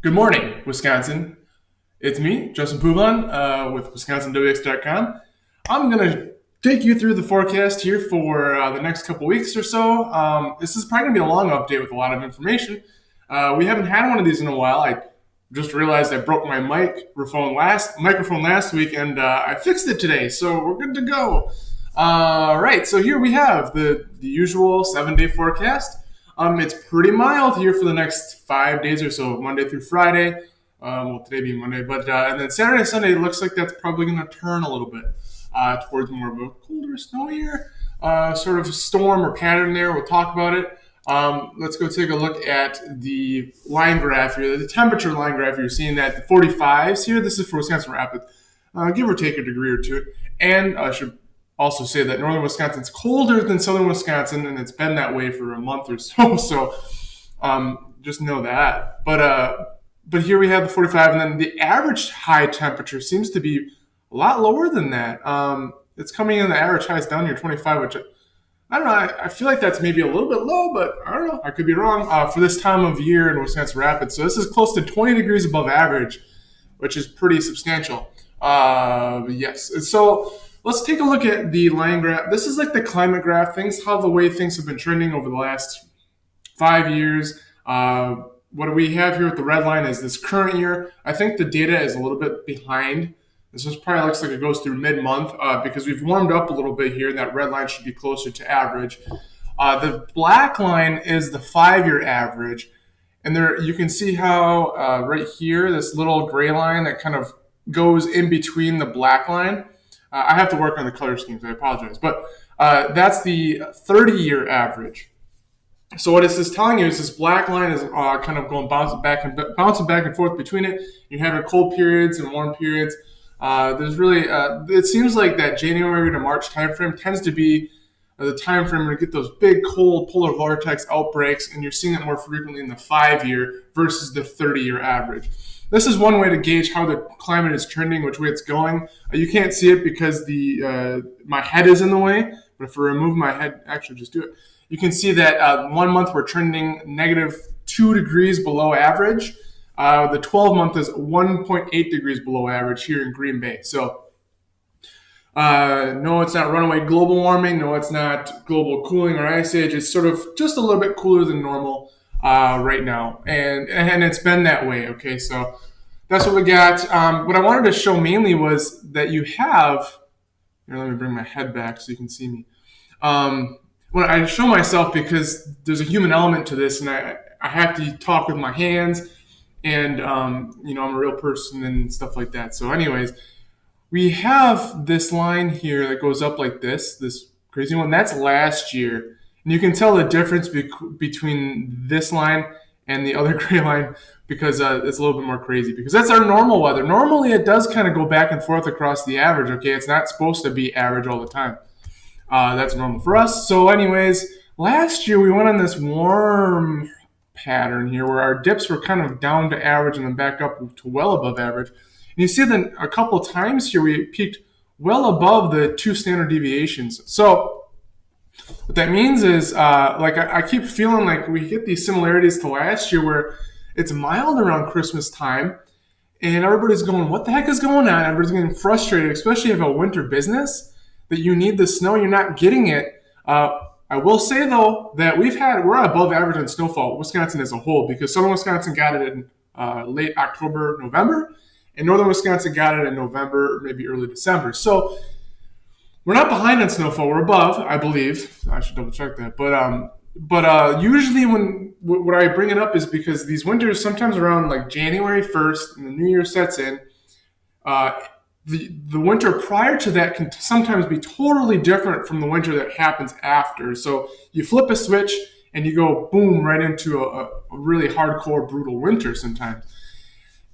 Good morning, Wisconsin. It's me, Justin Pouvon, with WisconsinWX.com. I'm going to take you through the forecast here for the next couple weeks or so. This is probably going to be a long update with a lot of information. We haven't had one of these in a while. I just realized I broke my microphone last week, and I fixed it today, so we're good to go. All right, so here we have the usual 7-day forecast. It's pretty mild here for the next 5 days or so, Monday through Friday. Today being Monday, but and then Saturday, Sunday looks like that's probably going to turn a little bit towards more of a colder, snowier sort of storm or pattern there. We'll talk about it. Let's go take a look at the line graph here, the temperature line graph. You're seeing that the 45s here. This is for Wisconsin Rapids, give or take a degree or two. And I should also say that northern Wisconsin's colder than southern Wisconsin, and it's been that way for a month or so. So just know that. But here we have the 45, and then the average high temperature seems to be a lot lower than that. It's coming in, the average high is down here 25, which I don't know. I feel like that's maybe a little bit low, but I don't know. I could be wrong for this time of year in Wisconsin Rapids. So this is close to 20 degrees above average, which is pretty substantial. Yes. And so let's take a look at the line graph. This is like the climate graph, how the way things have been trending over the last 5 years. What we have here with the red line is this current year. I think the data is a little bit behind. Probably looks like it goes through mid-month because we've warmed up a little bit here. That red line should be closer to average. The black line is the 5-year average. And there you can see how right here, this little gray line that kind of goes in between the black line. I have to work on the color schemes. I apologize. But that's the 30-year average. So what this is telling you is this black line is kind of going bouncing back and forth between it. You're having cold periods and warm periods. There's really it seems like that January to March timeframe tends to be the timeframe where you get those big cold polar vortex outbreaks, and you're seeing it more frequently in the 5-year versus the 30-year average. This is one way to gauge how the climate is trending, which way it's going. You can't see it because my head is in the way, but if I remove my head, actually just do it. You can see that 1 month we're trending -2 degrees below average. The 12-month is 1.8 degrees below average here in Green Bay. So no, it's not runaway global warming. No, it's not global cooling or ice age. It's sort of just a little bit cooler than normal right now. And it's been that way. Okay, so that's what we got. What I wanted to show mainly was that you have, here, let me bring my head back so you can see me. When I show myself, because there's a human element to this, and I have to talk with my hands, and I'm a real person and stuff like that. So anyways, we have this line here that goes up like this crazy one. That's last year. And you can tell the difference between this line and the other gray line because it's a little bit more crazy, because that's our normal weather. Normally it does kind of go back and forth across the average, okay? It's not supposed to be average all the time. That's normal for us. So anyways, last year we went on this warm pattern here where our dips were kind of down to average and then back up to well above average. And you see that a couple times here we peaked well above the 2 standard deviations. So what that means is I keep feeling like we get these similarities to last year where it's mild around Christmas time and everybody's going, what the heck is going on? Everybody's getting frustrated, especially if you have a winter business, that you need the snow, you're not getting it. I will say, though, that we're above average on snowfall, Wisconsin as a whole, because southern Wisconsin got it in late October, November, and northern Wisconsin got it in November, maybe early December. So we're not behind on snowfall. We're above, I believe. I should double check that. But usually when I bring it up is because these winters, sometimes around like January 1st and the New Year sets in, the winter prior to that can sometimes be totally different from the winter that happens after. So you flip a switch and you go boom right into a really hardcore, brutal winter sometimes.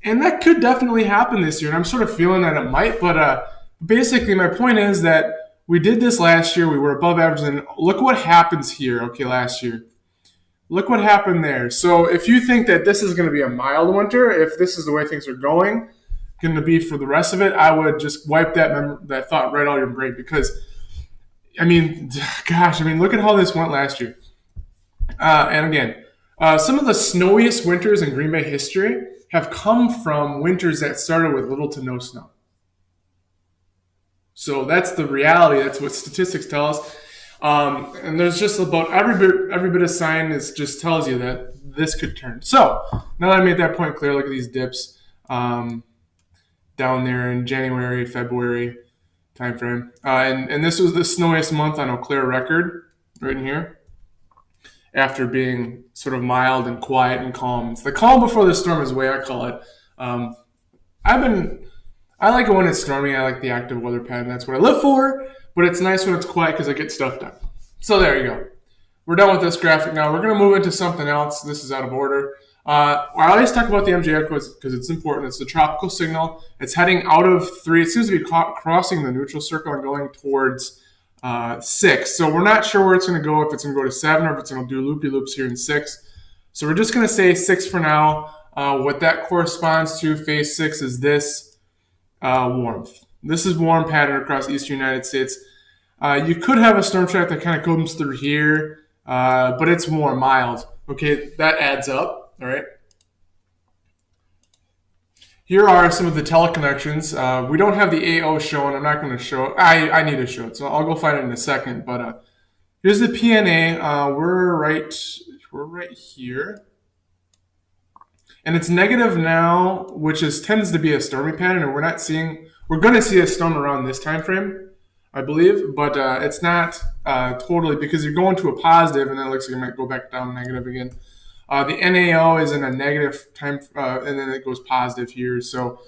And that could definitely happen this year. And I'm sort of feeling that it might. But basically my point is that we did this last year. We were above average. And look what happens here, okay, last year. Look what happened there. So if you think that this is going to be a mild winter, if this is the way things are going to be for the rest of it, I would just wipe that thought right out of your brain, because look at how this went last year. And again, some of the snowiest winters in Green Bay history have come from winters that started with little to no snow. So that's the reality. That's what statistics tell us. And there's just about every bit of sign is just tells you that this could turn. So now that I made that point clear, look at these dips down there in January, February timeframe. And this was the snowiest month on Eau Claire record, right in here, after being sort of mild and quiet and calm. It's the calm before the storm is the way I call it. Um, I like it when it's stormy. I like the active weather pattern. That's what I live for. But it's nice when it's quiet because I get stuff done. So there you go. We're done with this graphic now. We're going to move into something else. This is out of order. I always talk about the MJF because it's important. It's the tropical signal. It's heading out of 3. It seems to be crossing the neutral circle and going towards 6. So we're not sure where it's going to go, if it's going to go to 7 or if it's going to do loopy-loops here in 6. So we're just going to say 6 for now. What that corresponds to, phase 6, is this warmth. This is warm pattern across eastern United States. You could have a storm track that kind of comes through here, but it's more mild. Okay, that adds up. All right. Here are some of the teleconnections. We don't have the AO shown. I'm not going to show it. I need to show it, so I'll go find it in a second. But here's the PNA. We're right here, and it's negative now, which tends to be a stormy pattern, and we're going to see a storm around this time frame, I believe, but it's not totally, because you're going to a positive, and then it looks like it might go back down negative again. The NAO is in a negative time, and then it goes positive here. So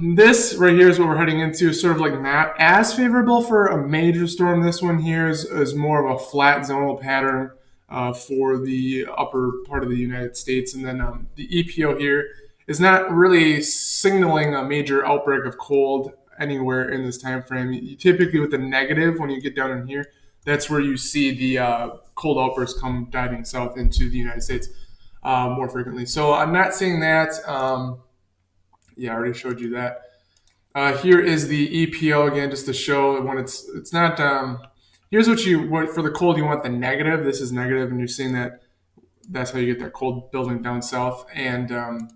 this right here is what we're heading into. Sort of like not as favorable for a major storm. This one here is more of a flat zonal pattern for the upper part of the United States. And then the EPO here is not really signaling a major outbreak of cold anywhere in this time frame. You typically, with the negative, when you get down in here, that's where you see the cold outbursts come diving south into the United States more frequently. So I'm not seeing that. Yeah, I already showed you that. Here is the EPO again, just to show when it's not. Here's what for the cold you want the negative. This is negative, and you're seeing that. That's how you get that cold building down south. And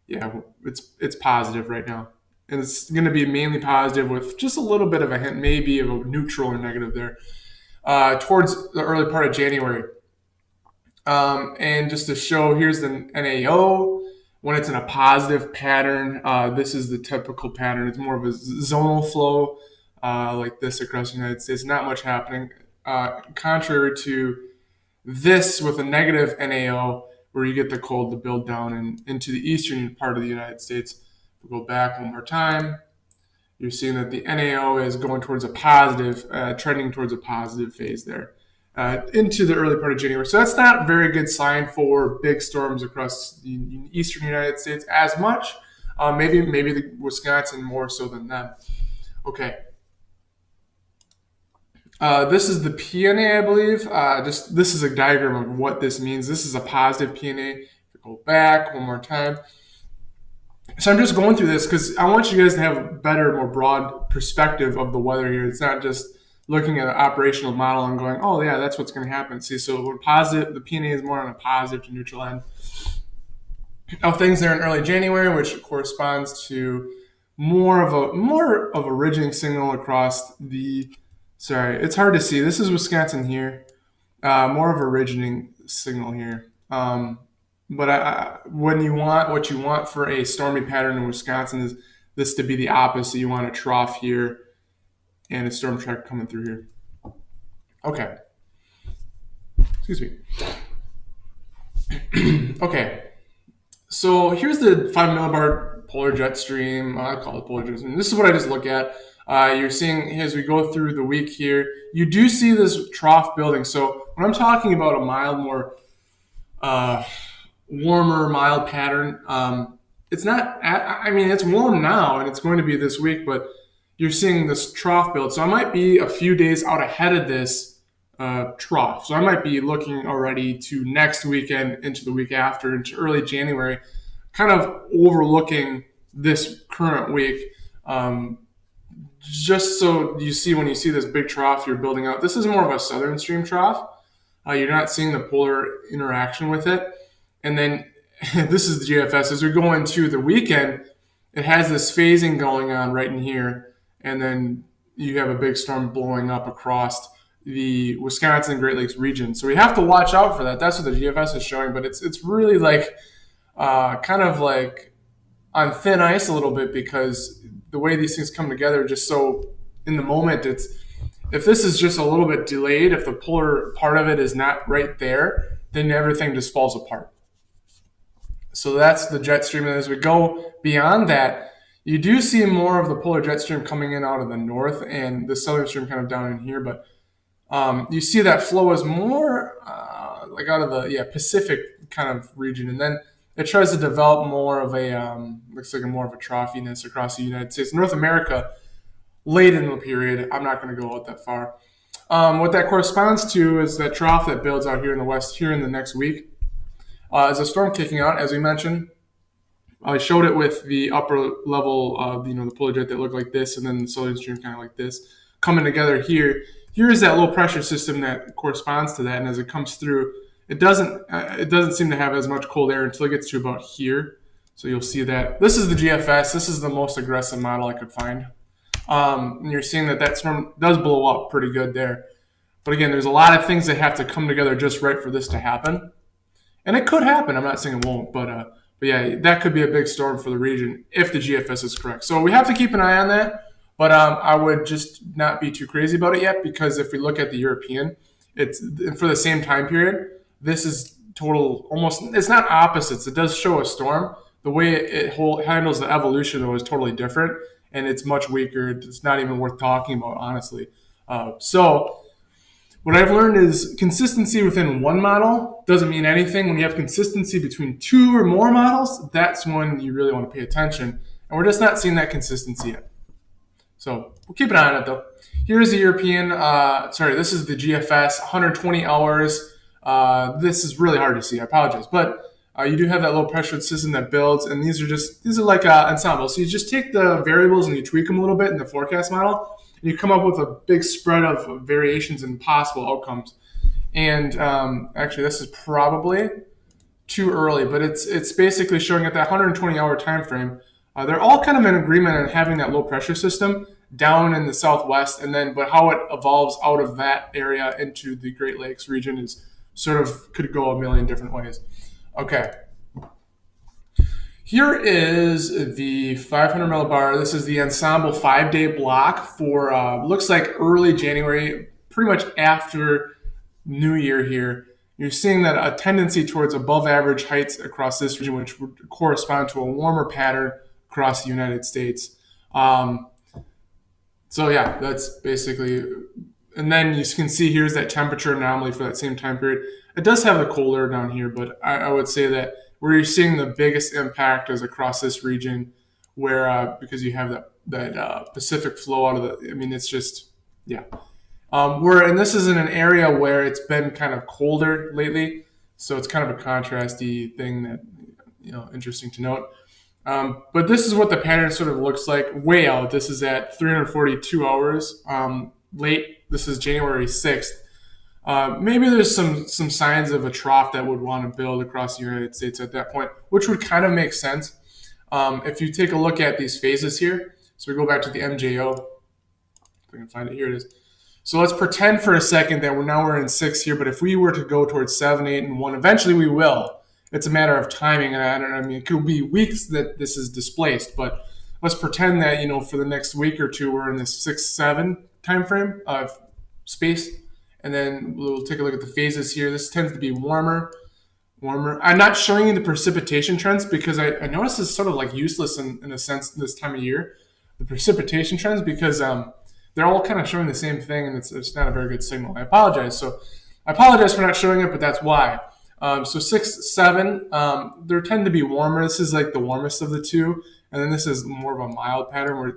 yeah, it's positive right now, and it's going to be mainly positive with just a little bit of a hint, maybe of a neutral or negative there. Towards the early part of January. And just to show, here's the NAO. When it's in a positive pattern, this is the typical pattern. It's more of a zonal flow like this across the United States. Not much happening. Contrary to this with a negative NAO, where you get the cold to build down into the eastern part of the United States. We'll go back one more time. You're seeing that the NAO is going towards a positive, trending towards a positive phase there into the early part of January. So that's not a very good sign for big storms across the eastern United States as much. Maybe the Wisconsin more so than them. Okay. This is the PNA, I believe. This is a diagram of what this means. This is a positive PNA. Go back one more time. So I'm just going through this because I want you guys to have a better, more broad perspective of the weather here. It's not just looking at an operational model and going, oh, yeah, that's what's going to happen. See, so when positive, the PNA is more on a positive to neutral end of things there in early January, which corresponds to more of a ridging signal across the. Sorry, it's hard to see. This is Wisconsin here. More of a ridging signal here. But when you want what you want for a stormy pattern in Wisconsin is this to be the opposite. You want a trough here and a storm track coming through here. Okay. Excuse me. Okay. So here's the 5 millibar polar jet stream. I call it polar jet stream. This is what I just look at. You're seeing as we go through the week here, you do see this trough building. So when I'm talking about a mild, more warmer, mild pattern. It's not, I mean, it's warm now and it's going to be this week, but you're seeing this trough build. So I might be a few days out ahead of this trough. So I might be looking already to next weekend, into the week after, into early January, kind of overlooking this current week. Just so you see, when you see this big trough you're building out, this is more of a southern stream trough. You're not seeing the polar interaction with it. And then this is the GFS. As we go into the weekend, it has this phasing going on right in here, and then you have a big storm blowing up across the Wisconsin Great Lakes region. So we have to watch out for that. That's what the GFS is showing, but it's really like kind of like on thin ice a little bit because the way these things come together, just so in the moment, it's if this is just a little bit delayed, if the polar part of it is not right there, then everything just falls apart. So that's the jet stream. And as we go beyond that, you do see more of the polar jet stream coming in out of the north and the southern stream kind of down in here. But you see that flow is more like out of the Pacific kind of region. And then it tries to develop more of a, looks like more of a troughiness across the United States. North America, late in the period, I'm not going to go out that far. What that corresponds to is that trough that builds out here in the west here in the next week. Is a storm kicking out, as we mentioned. I showed it with the upper level of the polar jet that looked like this, and then the southern stream kind of like this, coming together here. Here is that low pressure system that corresponds to that, and as it comes through, it doesn't seem to have as much cold air until it gets to about here. So you'll see that this is the GFS. This is the most aggressive model I could find, and you're seeing that storm does blow up pretty good there. But again, there's a lot of things that have to come together just right for this to happen. And it could happen. I'm not saying it won't, but yeah, that could be a big storm for the region if the GFS is correct. So we have to keep an eye on that. But I would just not be too crazy about it yet because if we look at the European, it's for the same time period. This is total almost. It's not opposites. It does show a storm. The way it handles the evolution though is totally different, and it's much weaker. It's not even worth talking about, honestly. So. What I've learned is consistency within one model doesn't mean anything. When you have consistency between two or more models, that's when you really want to pay attention. And we're just not seeing that consistency yet. So we'll keep an eye on it though. Here's the European, this is the GFS, 120 hours. This is really hard to see, I apologize. But you do have that low pressure system that builds, and these are like Ensemble. So you just take the variables and you tweak them a little bit in the forecast model, and you come up with a big spread of variations and possible outcomes. And actually, this is probably too early, but it's basically showing at that 120-hour time frame. They're all kind of in agreement on having that low pressure system down in the southwest, but how it evolves out of that area into the Great Lakes region is sort of could go a million different ways. Okay. Here is the 500 millibar. This is the Ensemble 5-day block for looks like early January, pretty much after New Year here. You're seeing that a tendency towards above average heights across this region, which would correspond to a warmer pattern across the United States. So yeah, that's basically, and then you can see here's that temperature anomaly for that same time period. It does have the colder down here, but I would say that where you're seeing the biggest impact is across this region where, because you have that Pacific flow out of it's just, yeah. And this is in an area where it's been kind of colder lately. So it's kind of a contrasty thing that, interesting to note. But this is what the pattern sort of looks like way out. This is at 342 hours late. This is January 6th. Maybe there's some signs of a trough that would want to build across the United States at that point, which would kind of make sense. If you take a look at these phases here, so we go back to the MJO. If I can find it, here it is. So let's pretend for a second that we're in 6 here, but if we were to go towards 7, 8, and 1, eventually we will. It's a matter of timing, and it could be weeks that this is displaced, but let's pretend that, for the next week or two, we're in this 6, 7 time frame of space, and then we'll take a look at the phases here. This tends to be warmer. I'm not showing you the precipitation trends because I notice it's sort of like useless in a sense this time of year, the precipitation trends, because they're all kind of showing the same thing, and it's not a very good signal. I apologize. So I apologize for not showing it, but that's why. So 6, 7, there tend to be warmer. This is like the warmest of the two. And then this is more of a mild pattern where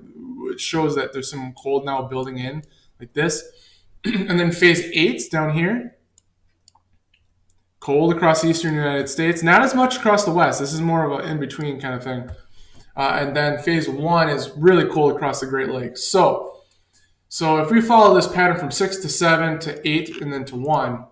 it shows that there's some cold now building in like this. And then phase 8's down here. Cold across the eastern United States. Not as much across the west. This is more of an in-between kind of thing. And then phase 1 is really cold across the Great Lakes. So if we follow this pattern from 6 to 7 to 8 and then to 1,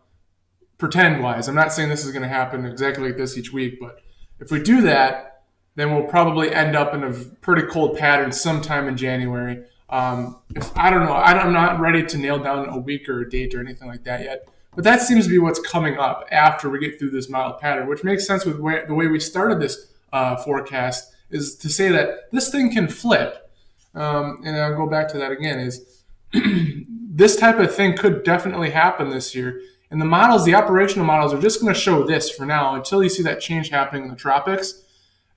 pretend-wise, I'm not saying this is going to happen exactly like this each week, but If we do that, then we'll probably end up in a pretty cold pattern sometime in January. If I don't know, I'm not ready to nail down a week or a date or anything like that yet. But that seems to be what's coming up after we get through this mild pattern, which makes sense with the way we started this forecast, is to say that this thing can flip. And I'll go back to that again, is this type of thing could definitely happen this year. And the models, the operational models, are just going to show this for now until you see that change happening in the tropics.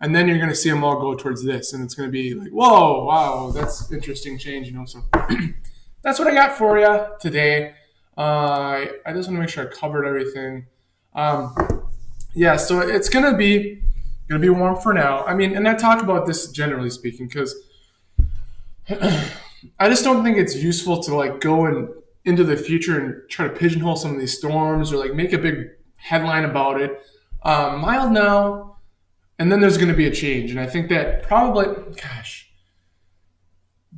And then you're going to see them all go towards this. And it's going to be like, whoa, wow, that's interesting change, So that's what I got for you today. I just want to make sure I covered everything. Yeah, so it's gonna be warm for now. I mean, and I talk about this generally speaking because I just don't think it's useful to like go into the future and try to pigeonhole some of these storms or like make a big headline about it. Mild now, and then there's going to be a change, and I think that probably, gosh,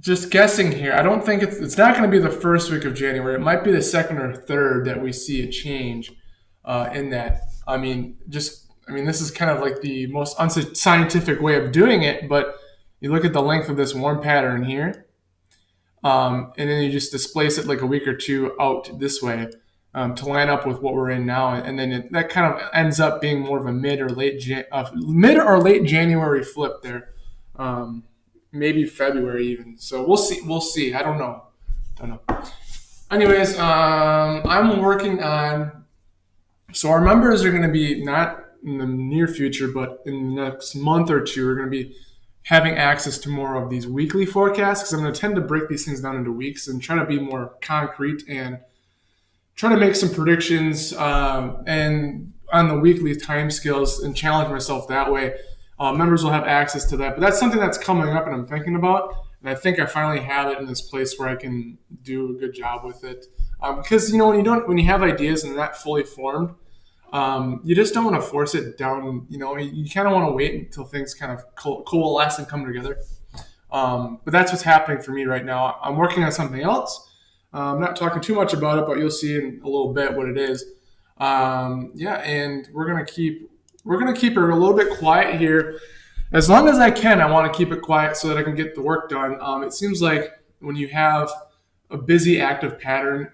just guessing here, I don't think it's not going to be the first week of January. It might be the second or third that we see a change in that. This is kind of like the most unscientific way of doing it, but you look at the length of this warm pattern here, and then you just displace it like a week or two out this way to line up with what we're in now, and then that kind of ends up being more of a mid or late January flip there, maybe February even. So we'll see. We'll see. I don't know. Anyways, I'm working on. So our members are going to be not in the near future, but in the next month or two, we're going to be having access to more of these weekly forecasts because I'm going to tend to break these things down into weeks and try to be more concrete and try to make some predictions and on the weekly time scales and challenge myself that way. Members will have access to that, but that's something that's coming up and I'm thinking about. And I think I finally have it in this place where I can do a good job with it. Because when you have ideas and they're not fully formed, you just don't want to force it down. You kind of want to wait until things kind of coalesce and come together. But that's what's happening for me right now. I'm working on something else. I'm not talking too much about it, but you'll see in a little bit what it is. And we're gonna keep it a little bit quiet here. As long as I can, I want to keep it quiet so that I can get the work done. It seems like when you have a busy active pattern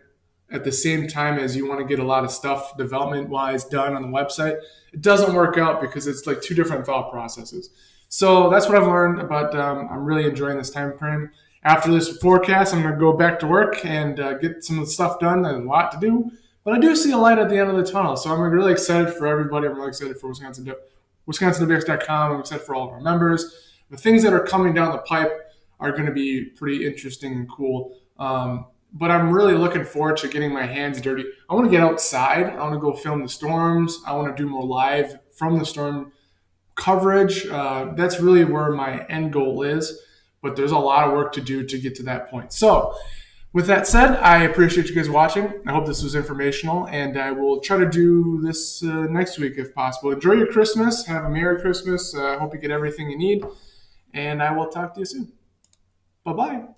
at the same time as you want to get a lot of stuff development-wise done on the website, it doesn't work out because it's like two different thought processes. So that's what I've learned, but I'm really enjoying this time frame. After this forecast, I'm going to go back to work and get some of the stuff done. There's a lot to do, but I do see a light at the end of the tunnel. So I'm really excited for everybody. I'm really excited for WisconsinWX.com. I'm excited for all of our members. The things that are coming down the pipe are going to be pretty interesting and cool. But I'm really looking forward to getting my hands dirty. I want to get outside. I want to go film the storms. I want to do more live from the storm coverage. That's really where my end goal is. But there's a lot of work to do to get to that point. So with that said, I appreciate you guys watching. I hope this was informational, and I will try to do this next week if possible. Enjoy your Christmas. Have a Merry Christmas. I hope you get everything you need, and I will talk to you soon. Bye-bye.